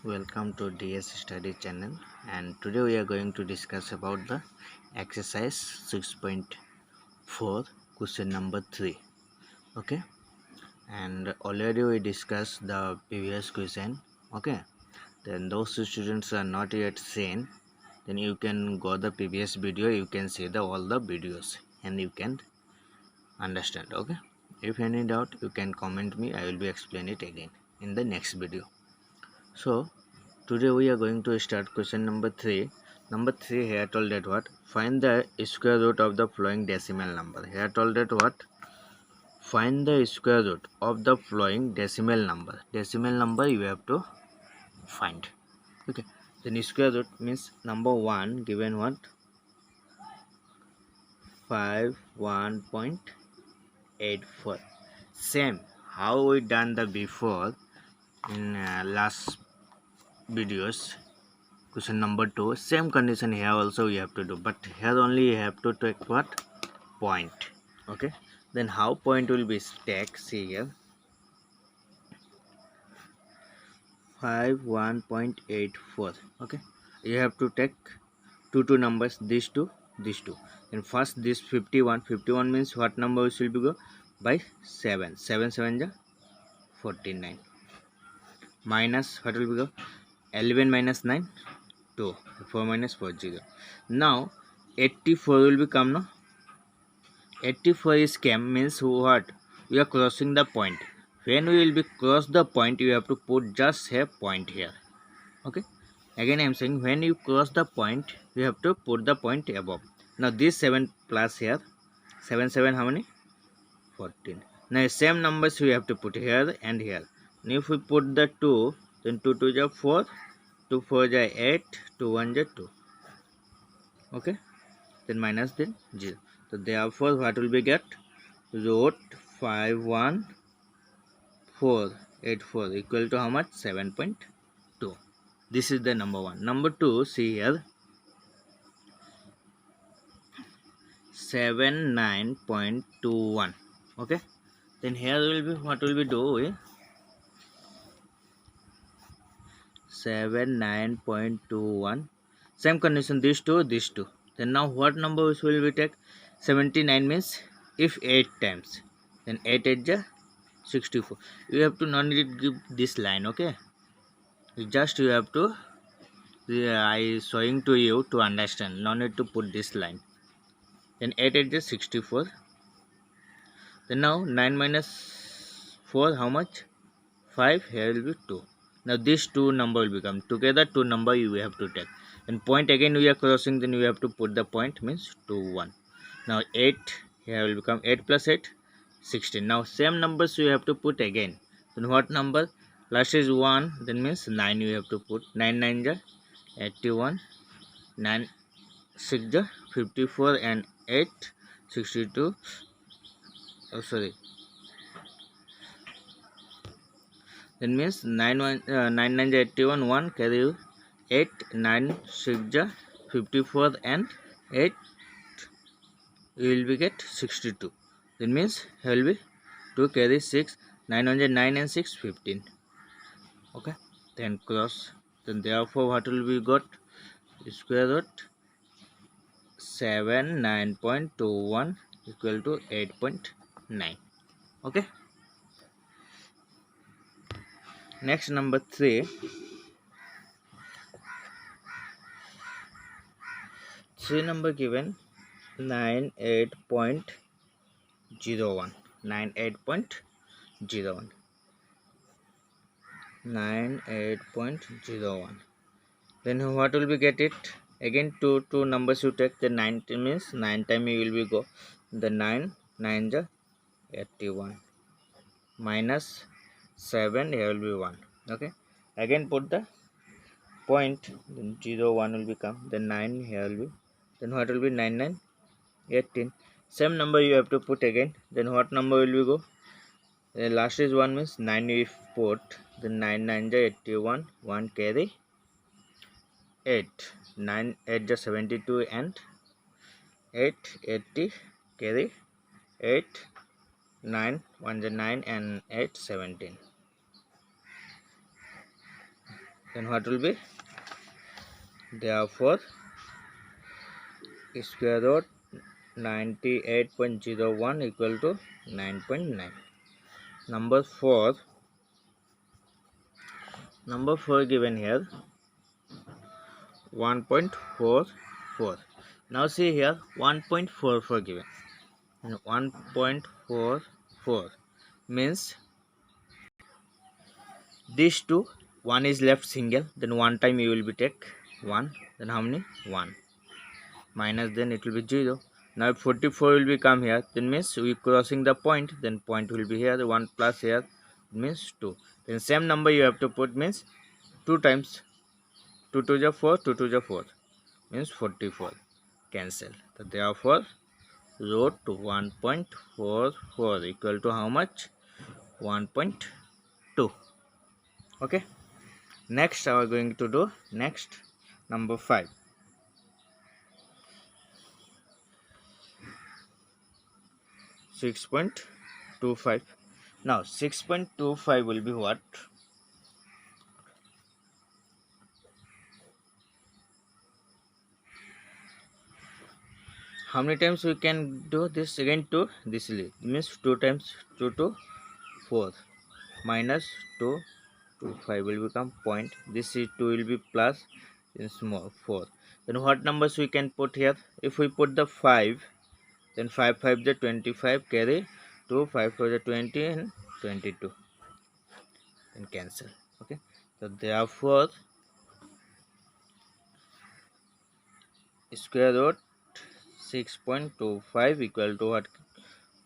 Welcome to DS Study channel, and today we are going to discuss about the exercise 6.4 question number 3. Okay, and already we discussed the previous question. Okay, then those students are not yet seen, then you can go the previous video, you can see the all the videos and you can understand. Okay, if any doubt you can comment me, I will be explain it again in the next video. So today we are going to start question number 3. Number 3 here told that what? Find the square root of the following decimal number. Here told that what? Find the square root of the following decimal number. Decimal number you have to find. Okay. Then square root means number 1 given what? 51.84. Same how we done the before in last videos. Question number 2, same condition here also you have to do, but here only you have to take what? Point. Okay, then how point will be stacked? See here, 51.84. okay, you have to take two numbers, these two, and first this 51 means what number will be go by 7 7 49, minus what will be go 11 minus 9 2, 4 minus 4 0. Now 84 will become no. 84 is came means what? We are crossing the point. When we will be cross the point, you have to put just a point here. Okay. Again I am saying when you cross the point, you have to put the point above. Now this 7 plus here. 7 how many? 14. Now same numbers we have to put here and here. Now if we put the 2, then 2 2 is 4, 2 4 is 8, 2 1 is 2. Okay. Then minus then 0. So therefore what will be get? Root 51484 equal to how much? 7.2. This is the number 1. Number 2, see here, 79.21. okay, then here will be what will we do? 79.21. Same condition, these two. Then now what number will we take? 79 means if 8 times, then 8 is 64. You have to not need to give this line. Okay, you have to I showing to you to understand, no need to put this line. Then 8 is 64. Then now 9 minus 4 how much? 5. Here will be 2. Now these two number will become together, two number you have to take, and point again we are crossing, then you have to put the point means 2 1. Now 8 here will become 8 plus 8 16. Now same numbers you have to put again. Then what number? Last is 1, then means 9 you have to put. 9 9 is 81, 9 6 is 54, and 8 62. Oh sorry, that means 9 9 9 is 81, 1 carry 8, 9 6 is 54, and 8 you will be get 62. That means here will be 2 carry 6, 9 1 is 9 and 6 15. Okay, then cross, then therefore what will we got? Square root 79.21 equal to 8.9. okay, next number 3. 3 number given 98.01. 98.01. Then what will we get it? Again two numbers you take. The 90 means 9 time you will be go. The 9 9 is 81, minus 7 here will be 1. Okay, again put the point, then 0 1 will become, then 9 here will be, then what will be 9 9 18. Same number you have to put again. Then what number will we go? The last is 1 means 9 we put, then 9 9 is 81, 1 carry 8, 9 8 is 72, and 8 80 carry 8, 9 1 is 9, and 8 17. then what will be? Therefore square root 98.01 equal to 9.9. Number 4 given here 1.44. Now see here 1.44 given, and 1.44 means these two, one is left single, then one time you will be take 1, then how many? 1 minus, then it will be 0. Now if 44 will be come here, then means we crossing the point, then point will be here, 1 plus here means 2. Then same number you have to put, means 2 times 2 to the 4, 2 to the 4 means 44. Cancel. So therefore root 1.44 equal to how much? 1.2. Okay. Next we are going to do number 5. 6.25. Now 6.25 will be what? How many times we can do this? Again 2, this means 2 times 2 to 4 minus 2 to 5 will become point. This is 2 will be plus in small 4. Then what numbers we can put here? If we put the 5, then 5 5 the 25, carry 2, 5 4 the 20 and 22, then cancel. Okay, so therefore square root 6.25 equal to what?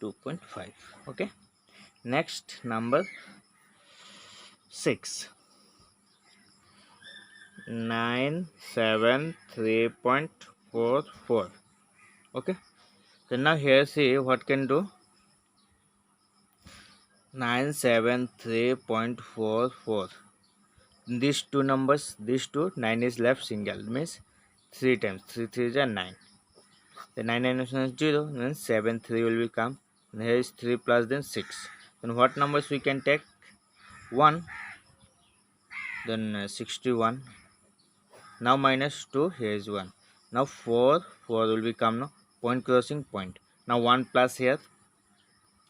2.5. Okay. Next number 6. 973.44. Okay. So now here see what can do. 973.44. These two numbers, these two, 9 is left single, means 3 times 3 3 is 9. The 9 minus 0, then 7 3 will become. And here is 3 plus then 6. Then what numbers we can take? 1, then 61. Now minus 2, here is 1. Now 4 will become no point crossing point. Now 1 plus here,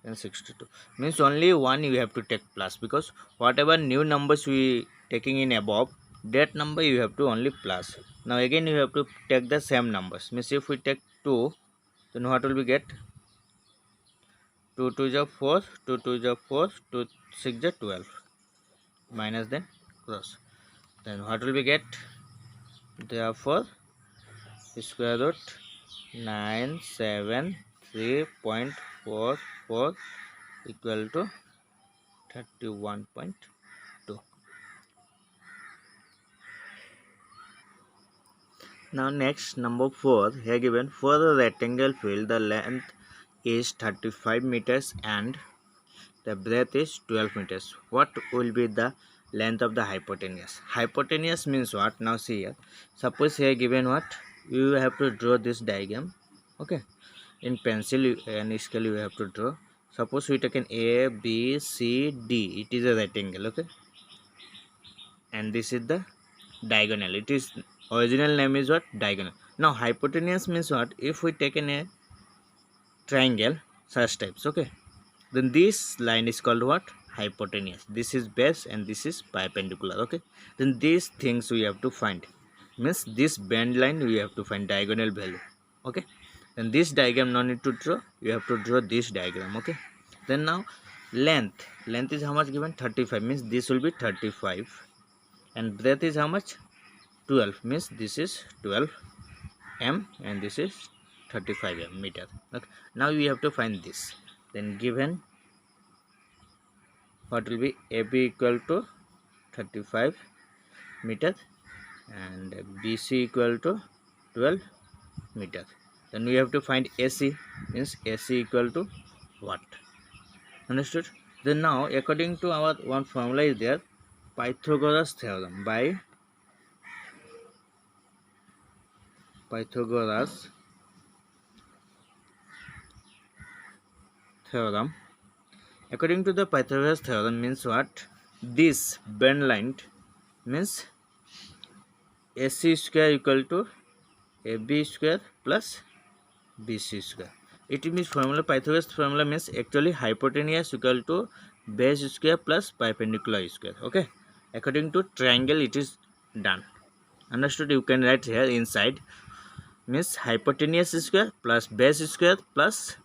then 62. Means only 1 you have to take plus, because whatever new numbers we taking in above, that number you have to only plus. Now again you have to take the same numbers. Means if we take 2, then what will we get? 2 to the 4, 2 to the 4, 2 6 the 12, minus then cross. Then what will we get? Therefore square root 973.44 equal to 31.2. Now next number 4, here given for the rectangle field the length is 35 meters and the breadth is 12 meters. What will be the length of the hypotenuse? Hypotenuse means what? Now see here. Suppose here given what? You have to draw this diagram. Okay. In pencil and scale you have to draw. Suppose we take an A, B, C, D. It is a rectangle. Okay. And this is the diagonal. It is original name is what? Diagonal. Now hypotenuse means what? If we take a triangle such types. Okay. Then this line is called what? Hypotenuse. This is base and this is perpendicular. Okay, then these things we have to find, means this bend line we have to find diagonal value. Okay, then this diagram no need to draw, you have to draw this diagram. Okay, then now length is how much given? 35, means this will be 35, and breadth is how much? 12, means this is 12 m and this is 35 m meter. Okay, now we have to find this. Then given what will be? AB equal to 35 meter and BC equal to 12 meter. Then we have to find AC, means AC equal to what? Understood? Then now according to our one formula is there, Pythagoras theorem. By Pythagoras theorem, according to the Pythagoras theorem means what? This bend line means AC square equal to AB square plus BC square. It means formula, Pythagoras formula means actually hypotenuse equal to base square plus perpendicular square. Okay, according to triangle it is done. Understood? You can write here inside means hypotenuse square plus base square plus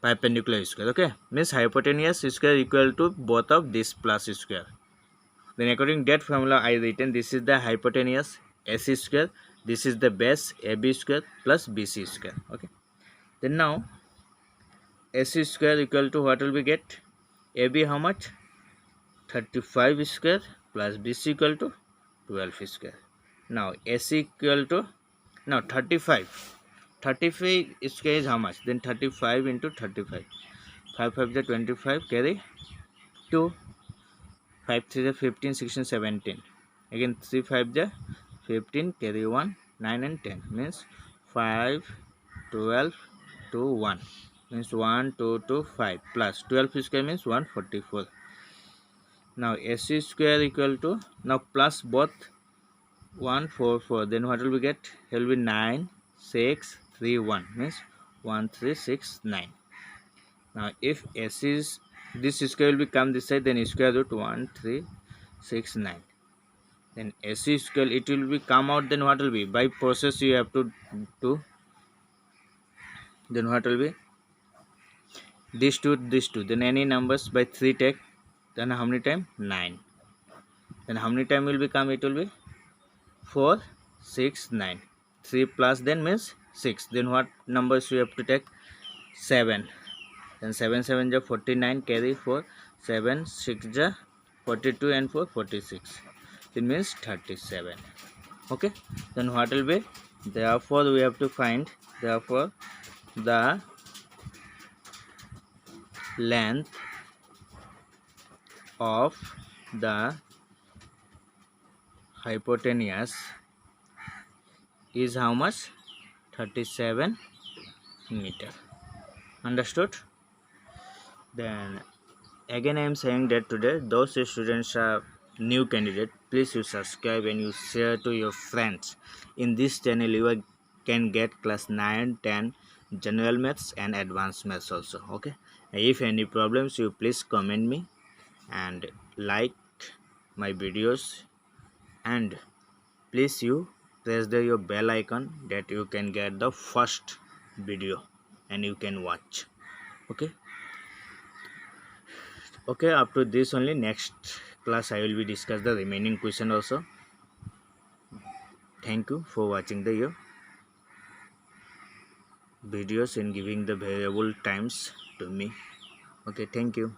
perpendicular square. Okay, means hypotenuse square equal to both of this plus square. Then according to that formula I written, this is the hypotenuse AC square, this is the base AB square plus BC square. Okay, then now AC square equal to what will we get? AB how much? 35 square plus BC equal to 12 square. Now AC equal to, now 35 square is how much? Then 35 into 35, 5 5 is 25, carry 2, 5 3 is 15, 16, 17, again 3 5 is 15, carry 1, 9 and 10 means 5 12 to 1 means 1 2 to 5 plus 12 square means 144. Now AC square equal to, now plus both 144, then what will we get? It will be 9 6 3 1 means 1369. Now if AC is, this square will become this side, then square root 1369, then AC square it will be come out, then what will be? By process you have to do, then what will be? This two, then any numbers by 3 take, then how many time? 9, then how many time will become? It will be 4 6 9, 3 plus then means 6, then what numbers you have to take? 7, then 7 7 is 49, carry 4, 7 6 is 42 and 4 46, it means 37. Okay, then what will be? Therefore we have to find, therefore the length of the hypotenuse is how much? 37 meter. Understood? Then again I am saying that today those students are new candidate, please you subscribe and you share to your friends. In this channel you can get class 9 10 general maths and advanced maths also. Okay, if any problems you please comment me and like my videos, and please you press your bell icon that you can get the first video and you can watch. Okay, after this only next class I will be discuss the remaining question also. Thank you for watching the your videos and giving the valuable times to me. Okay, thank you.